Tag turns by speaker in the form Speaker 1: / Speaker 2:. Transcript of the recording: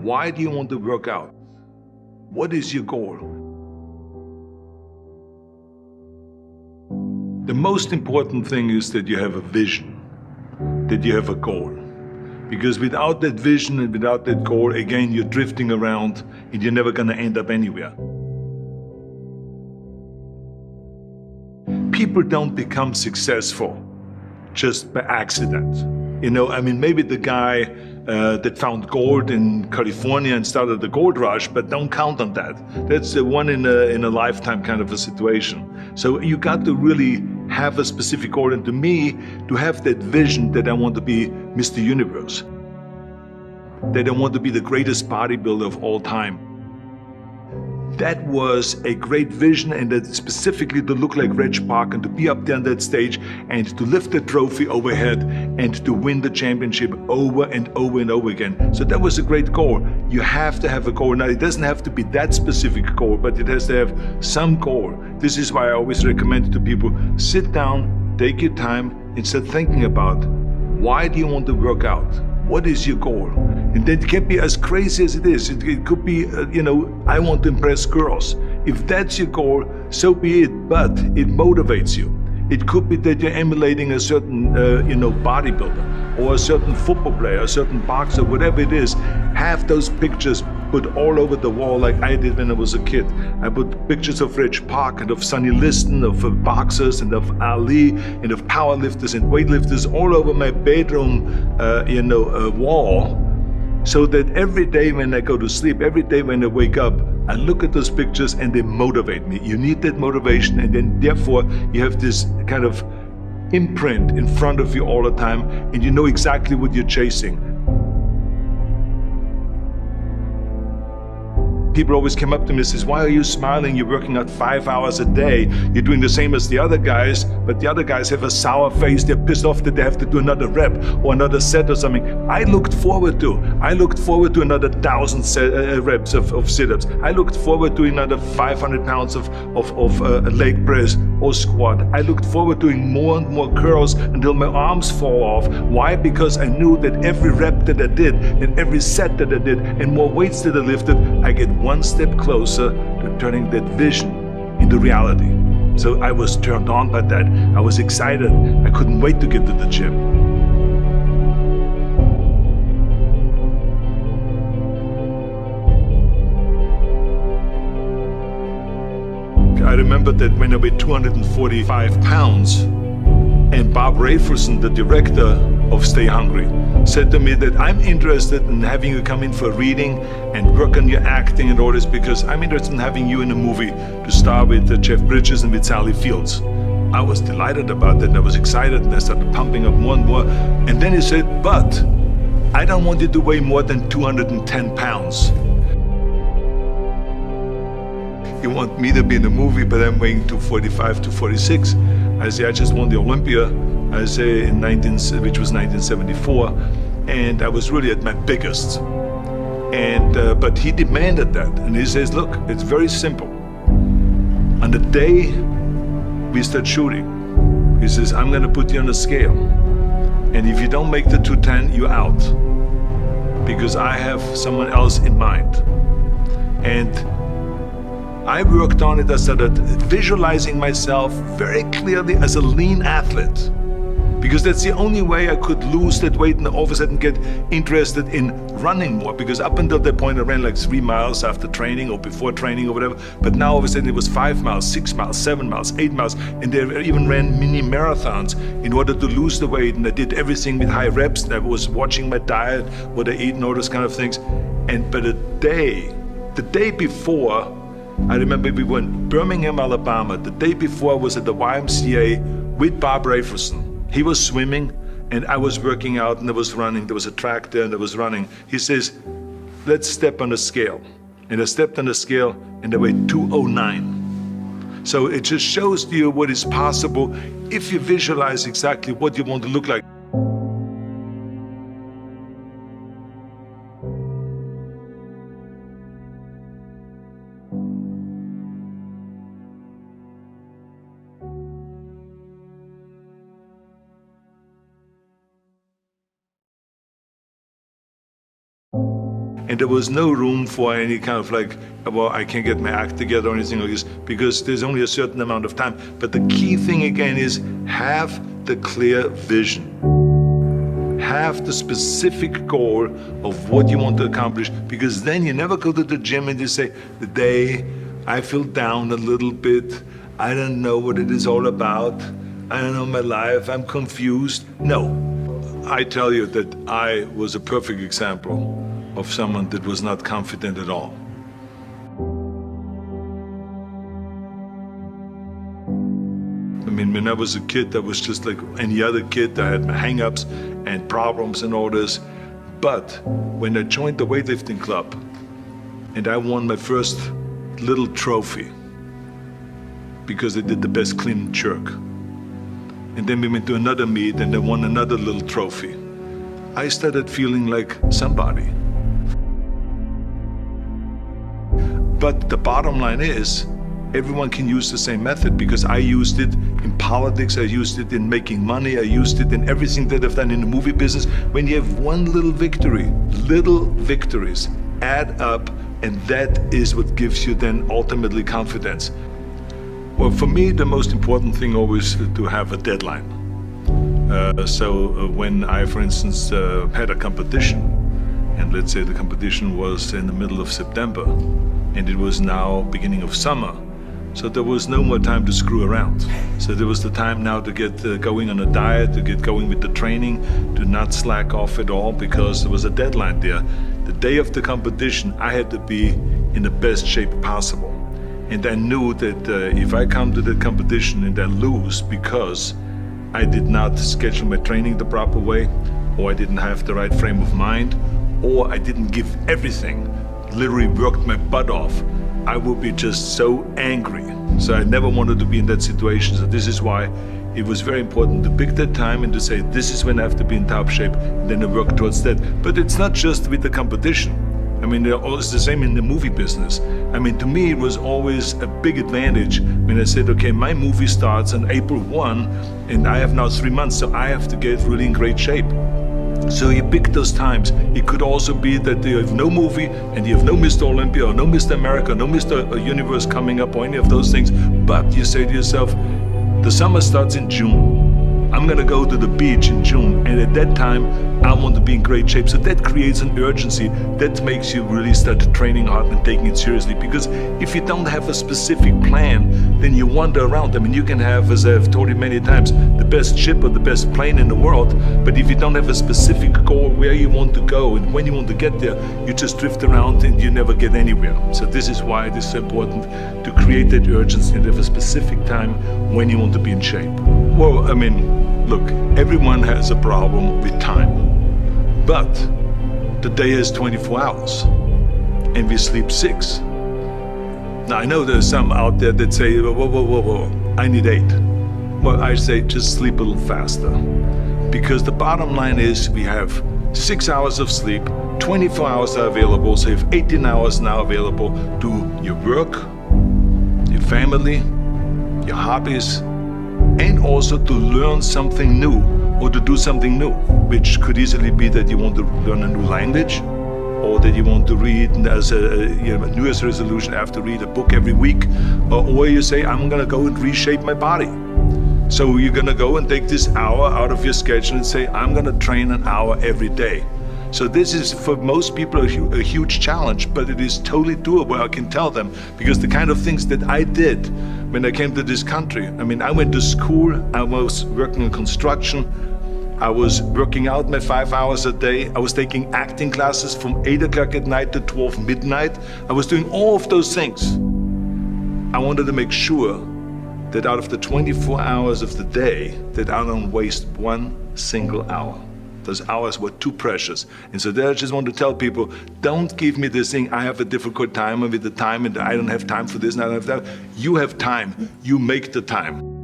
Speaker 1: Why do you want to work out? What is your goal? The most important thing is that you have a vision, that you have a goal. Because without that vision and without that goal, again, you're drifting around and you're never going to end up anywhere. People don't become successful just by accident. Maybe the guy that found gold in California and started the gold rush, but don't count on that. That's the one in a lifetime kind of a situation. So you got to really have a specific goal, and to me, to have that vision that I want to be Mr. Universe, that I want to be the greatest bodybuilder of all time. That was a great vision, and that specifically to look like Reg Park and to be up there on that stage and to lift the trophy overhead and to win the championship over and over and over again. So that was a great goal. You have to have a goal. Now, it doesn't have to be that specific goal, but it has to have some goal. This is why I always recommend to people, sit down, take your time, and start thinking about, why do you want to work out? What is your goal? And that can be as crazy as it is. It could be, I want to impress girls. If that's your goal, so be it, but it motivates you. It could be that you're emulating a certain, bodybuilder or a certain football player, a certain boxer, whatever it is. Have those pictures put all over the wall like I did when I was a kid. I put pictures of Reg Park and of Sonny Liston, of boxers and of Ali and of powerlifters and weightlifters all over my bedroom, wall. So that every day when I go to sleep, every day when I wake up, I look at those pictures and they motivate me. You need that motivation, and then therefore you have this kind of imprint in front of you all the time, and you know exactly what you're chasing. People always come up to me and says, why are you smiling? You're working out 5 hours a day. You're doing the same as the other guys, but the other guys have a sour face. They're pissed off that they have to do another rep or another set or something. I looked forward to another 1,000 reps of sit-ups. I looked forward to another 500 pounds of leg press or squat. I looked forward to doing more and more curls until my arms fall off. Why? Because I knew that every rep that I did and every set that I did and more weights that I lifted, I get one step closer to turning that vision into reality. So I was turned on by that. I was excited. I couldn't wait to get to the gym. I remember that when I weighed 245 pounds, and Bob Rafelson, the director of Stay Hungry, said to me that I'm interested in having you come in for a reading and work on your acting and all this, because I'm interested in having you in a movie to star with Jeff Bridges and with Sally Fields. I was delighted about that, and I was excited, and I started pumping up more and more. And then he said, but I don't want you to weigh more than 210 pounds. You want me to be in the movie, but I'm weighing 245, 246. I say, I just won the Olympia, I say, which was 1974, and I was really at my biggest. And but he demanded that, and he says, look, it's very simple. On the day we start shooting, he says, I'm gonna put you on a scale, and if you don't make the 210, you're out, because I have someone else in mind. And I worked on it. I started visualizing myself very clearly as a lean athlete, because that's the only way I could lose that weight and all of a sudden get interested in running more, because up until that point I ran like 3 miles after training or before training or whatever, but now all of a sudden it was 5 miles, 6 miles, 7 miles, 8 miles, and they even ran mini marathons in order to lose the weight, and I did everything with high reps, and I was watching my diet, what I eat and all those kind of things. And but the day before, I remember we were in Birmingham, Alabama. The day before I was at the YMCA with Bob Rafelson. He was swimming and I was working out, and I was running. There was a track there and I was running. He says, let's step on the scale. And I stepped on the scale and I weighed 209. So it just shows you what is possible if you visualize exactly what you want to look like. And there was no room for any kind of like, well, I can't get my act together or anything like this, because there's only a certain amount of time. But the key thing again is have the clear vision. Have the specific goal of what you want to accomplish, because then you never go to the gym and you say, the day I feel down a little bit, I don't know what it is all about, I don't know my life, I'm confused. No, I tell you that I was a perfect example of someone that was not confident at all. I mean, when I was a kid, I was just like any other kid. I had my hang-ups and problems and all this. But when I joined the weightlifting club and I won my first little trophy because I did the best clean and jerk, and then we went to another meet and I won another little trophy, I started feeling like somebody. But the bottom line is, everyone can use the same method, because I used it in politics, I used it in making money, I used it in everything that I've done in the movie business. When you have one little victory, little victories add up, and that is what gives you then ultimately confidence. Well, for me, the most important thing always is to have a deadline. So when I, for instance, had a competition, and let's say the competition was in the middle of September, and it was now beginning of summer, so there was no more time to screw around. So there was the time now to get going on a diet, to get going with the training, to not slack off at all, because there was a deadline there. The day of the competition, I had to be in the best shape possible. And I knew that if I come to the competition and I lose because I did not schedule my training the proper way, or I didn't have the right frame of mind, or I didn't give everything, literally worked my butt off, I would be just so angry. So I never wanted to be in that situation. So this is why it was very important to pick that time and to say, this is when I have to be in top shape, and then I work towards that. But it's not just with the competition. I mean, it's the same in the movie business. I mean, to me, it was always a big advantage when I said, okay, my movie starts on April 1, and I have now 3 months, so I have to get really in great shape. So you pick those times. It could also be that you have no movie and you have no Mr. Olympia or no Mr. America, no Mr. Universe coming up or any of those things. But you say to yourself, the summer starts in June. I'm gonna go to the beach in June, and at that time, I want to be in great shape. So that creates an urgency that makes you really start training hard and taking it seriously. Because if you don't have a specific plan, then you wander around. I mean, you can have, as I've told you many times, the best ship or the best plane in the world, but if you don't have a specific goal where you want to go and when you want to get there, you just drift around and you never get anywhere. So this is why it is so important to create that urgency and have a specific time when you want to be in shape. Well, I mean, look, everyone has a problem with time, but the day is 24 hours and we sleep 6. Now, I know there's some out there that say, whoa, I need 8. Well, I say just sleep a little faster, because the bottom line is we have 6 hours of sleep, 24 hours are available, so you have 18 hours now available to your work, your family, your hobbies, and also to learn something new or to do something new, which could easily be that you want to learn a new language, or that you want to read as a New Year's resolution, I have to read a book every week, or you say, I'm gonna go and reshape my body. So you're gonna go and take this hour out of your schedule and say, I'm gonna train an hour every day. So this is, for most people, a huge challenge, but it is totally doable, I can tell them, because the kind of things that I did when I came to this country, I mean, I went to school, I was working in construction, I was working out my 5 hours a day, I was taking acting classes from 8 o'clock at night to 12 midnight, I was doing all of those things. I wanted to make sure that out of the 24 hours of the day, that I don't waste one single hour. Those hours were too precious. And so there I just want to tell people, don't give me this thing, I have a difficult time with the time and I don't have time for this and I don't have that. You have time, you make the time.